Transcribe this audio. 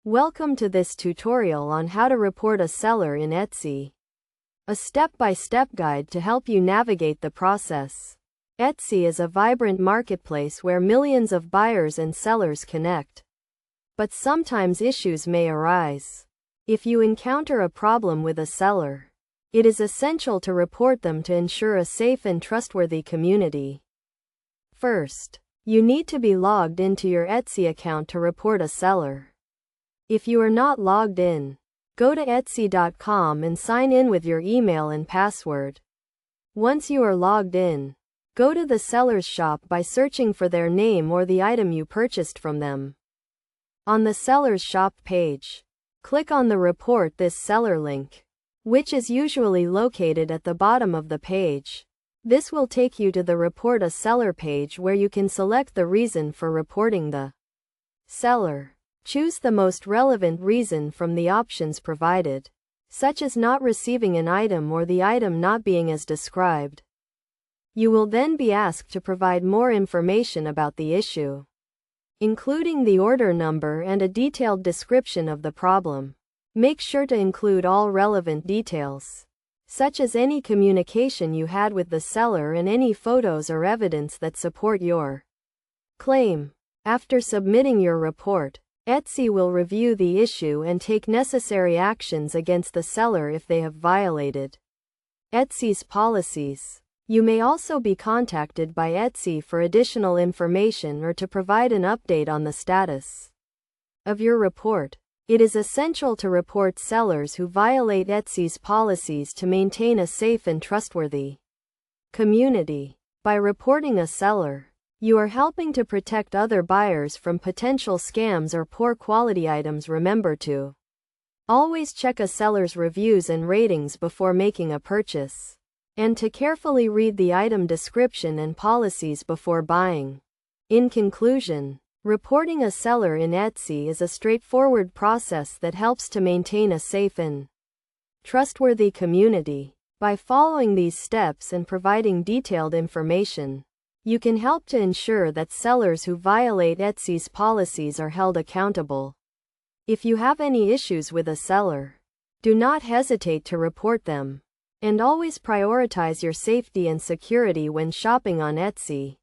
Welcome to this tutorial on how to report a seller in Etsy. A step-by-step guide to help you navigate the process. Etsy is a vibrant marketplace where millions of buyers and sellers connect. But sometimes issues may arise. If you encounter a problem with a seller, it is essential to report them to ensure a safe and trustworthy community. First, you need to be logged into your Etsy account to report a seller. If you are not logged in, go to Etsy.com and sign in with your email and password. Once you are logged in, go to the seller's shop by searching for their name or the item you purchased from them. On the seller's shop page, click on the Report This Seller link, which is usually located at the bottom of the page. This will take you to the Report a Seller page where you can select the reason for reporting the seller. Choose the most relevant reason from the options provided, such as not receiving an item or the item not being as described. You will then be asked to provide more information about the issue, including the order number and a detailed description of the problem. Make sure to include all relevant details, such as any communication you had with the seller and any photos or evidence that support your claim. After submitting your report, Etsy will review the issue and take necessary actions against the seller if they have violated Etsy's policies. You may also be contacted by Etsy for additional information or to provide an update on the status of your report. It is essential to report sellers who violate Etsy's policies to maintain a safe and trustworthy community. By reporting a seller, you are helping to protect other buyers from potential scams or poor quality items. Remember to always check a seller's reviews and ratings before making a purchase, and to carefully read the item description and policies before buying. In conclusion, reporting a seller in Etsy is a straightforward process that helps to maintain a safe and trustworthy community. By following these steps and providing detailed information, you can help to ensure that sellers who violate Etsy's policies are held accountable. If you have any issues with a seller, do not hesitate to report them, and always prioritize your safety and security when shopping on Etsy.